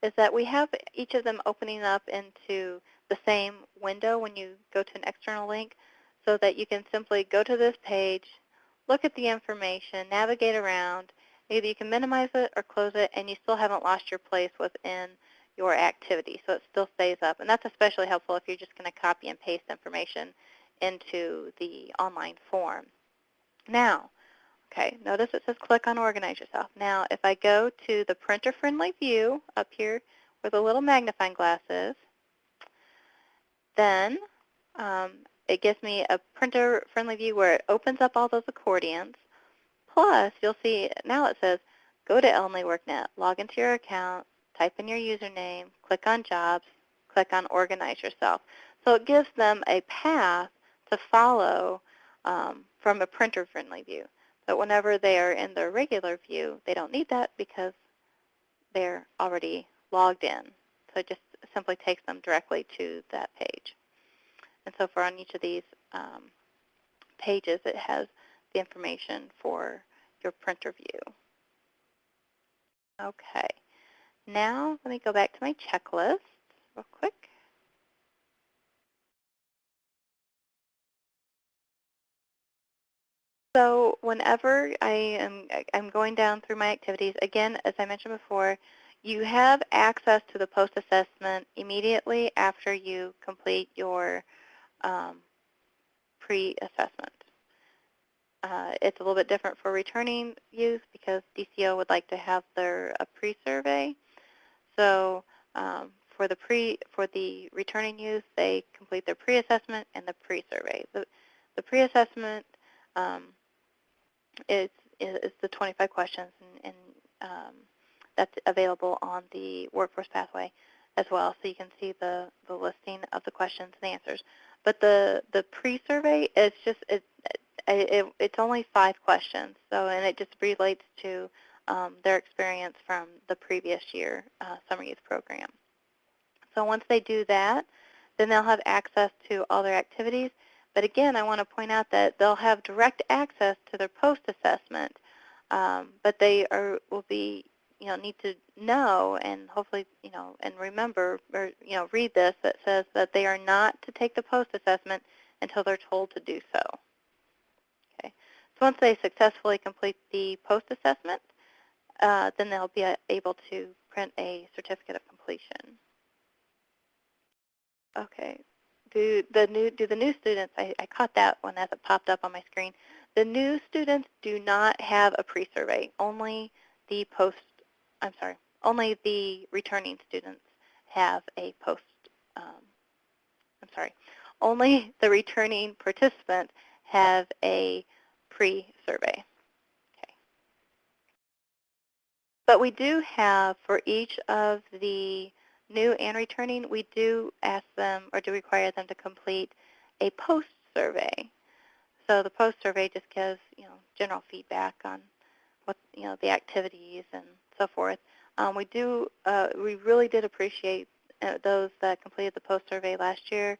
Speaker 1: is that we have each of them opening up into the same window when you go to an external link, so that you can simply go to this page, look at the information, navigate around. Either you can minimize it or close it, and you still haven't lost your place within your activity, so it still stays up. And that's especially helpful if you're just going to copy and paste information into the online form. Now, okay, notice it says click on Organize Yourself. Now, if I go to the printer-friendly view up here where the little magnifying glass is, then it gives me a printer-friendly view where it opens up all those accordions. Plus, you'll see now it says, go to Elmley WorkNet, log into your account, type in your username, click on Jobs, click on Organize Yourself. So it gives them a path to follow from a printer-friendly view. But whenever they are in their regular view, they don't need that because they're already logged in. So it just simply takes them directly to that page. And so for on each of these pages, it has the information for your printer view. Okay, now let me go back to my checklist real quick. So whenever I'm going down through my activities, again, as I mentioned before, you have access to the post-assessment immediately after you complete your pre-assessment. It's a little bit different for returning youth because DCO would like to have their pre-survey. So for the returning youth, they complete their pre-assessment and the pre-survey. The pre-assessment is the 25 questions, and that's available on the Workforce Pathway as well, so you can see the listing of the questions and answers. But the pre-survey is just it's only 5 questions, and it just relates to their experience from the previous year summer youth program. So once they do that, then they'll have access to all their activities. But again, I want to point out that they'll have direct access to their post-assessment, but they will be, need to know and hopefully, and remember or, read this that says that they are not to take the post-assessment until they're told to do so. Okay. So once they successfully complete the post-assessment, then they'll be able to print a certificate of completion. Okay. Do the new students, I caught that one as it popped up on my screen. The new students do not have a pre-survey. Only the only the returning students have a only the returning participants have a pre-survey. Okay. But we do have, for each of the new and returning, we do ask them or do require them to complete a post-survey. So the post-survey just gives, general feedback on what, the activities and so forth. We really did appreciate those that completed the post-survey last year.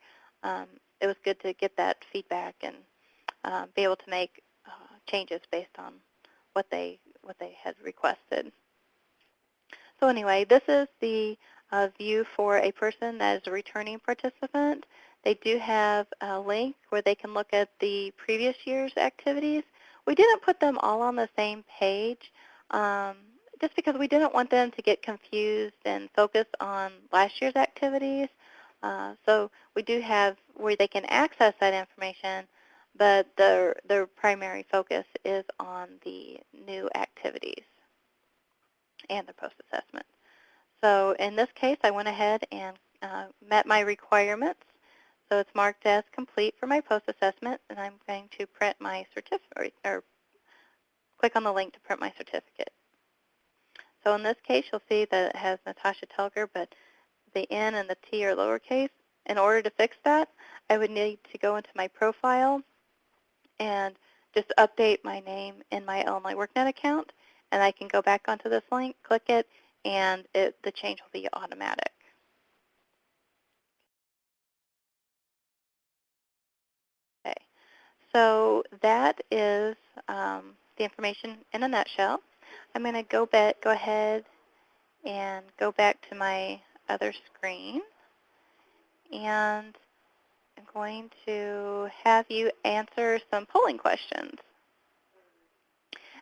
Speaker 1: It was good to get that feedback and be able to make changes based on what they had requested. So anyway, this is the view for a person that is a returning participant. They do have a link where they can look at the previous year's activities. We didn't put them all on the same page just because we didn't want them to get confused and focus on last year's activities. So we do have where they can access that information, but their primary focus is on the new activities and the post-assessment. So in this case, I went ahead and met my requirements. So it's marked as complete for my post-assessment, and I'm going to print my certificate, or click on the link to print my certificate. So in this case, you'll see that it has Natasha Telger, but the N and the T are lowercase. In order to fix that, I would need to go into my profile and just update my name in my Illinois WorkNet account, and I can go back onto this link, click it, and the change will be automatic. Okay, so that is the information in a nutshell. I'm going to go ahead and go back to my other screen. And I'm going to have you answer some polling questions.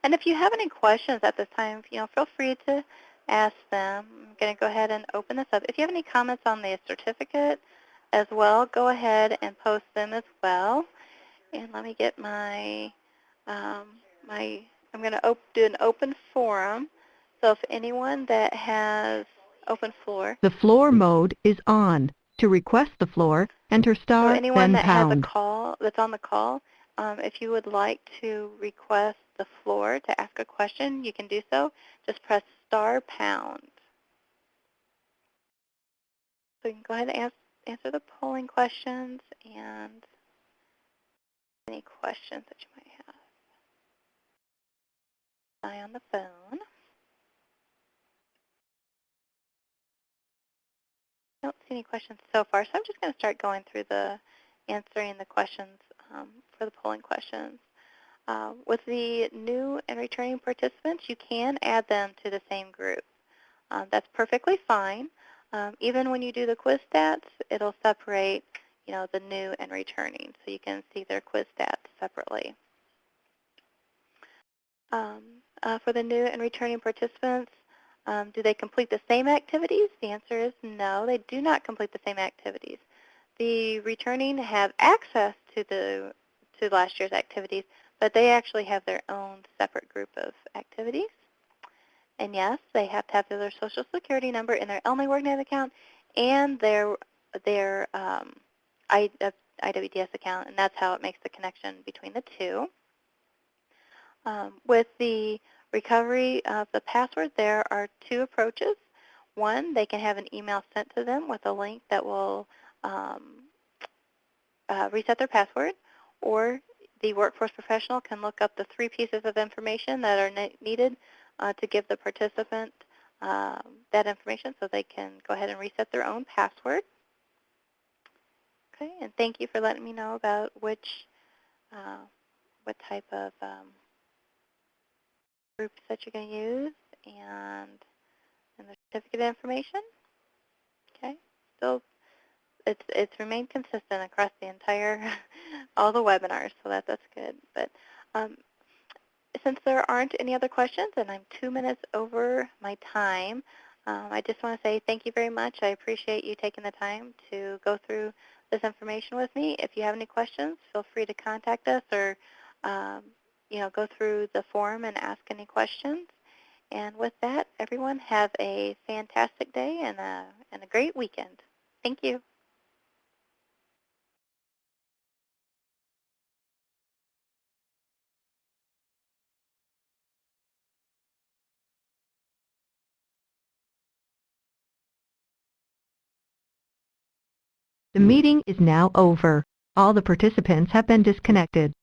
Speaker 1: And if you have any questions at this time, feel free to ask them. I'm going to go ahead and open this up. If you have any comments on the certificate as well, go ahead and post them as well. And let me get I'm going to do an open forum. So if anyone that has open floor.
Speaker 2: The floor mode is on. To request the floor, enter
Speaker 1: So
Speaker 2: star,
Speaker 1: anyone
Speaker 2: then
Speaker 1: that has a
Speaker 2: pound.
Speaker 1: call, that's on the call, if you would like to request the floor to ask a question, you can do so. Just press star pound. So you can go ahead and answer the polling questions and any questions that you might have. Eye on the phone. I don't see any questions so far, so I'm just going to start going through answering the questions for the polling questions. With the new and returning participants, you can add them to the same group. That's perfectly fine. Even when you do the quiz stats, it'll separate, the new and returning, so you can see their quiz stats separately. For the new and returning participants, do they complete the same activities? The answer is no, they do not complete the same activities. The returning have access to last year's activities, but they actually have their own separate group of activities. And yes, they have to have their Social Security number in their only workNet account and their IWDS account, and that's how it makes the connection between the two. With the recovery of the password, there are two approaches. One, they can have an email sent to them with a link that will reset their password, or the workforce professional can look up the 3 pieces of information that are needed to give the participant that information so they can go ahead and reset their own password. Okay, and thank you for letting me know about what type of groups that you're going to use and the certificate information. Okay, so it's remained consistent across the entire all the webinars, so that's good. But since there aren't any other questions and I'm 2 minutes over my time, I just want to say thank you very much. I appreciate you taking the time to go through this information with me. If you have any questions, feel free to contact us or go through the forum and ask any questions. And with that, everyone have a fantastic day and a great weekend. Thank you.
Speaker 2: The meeting is now over. All the participants have been disconnected.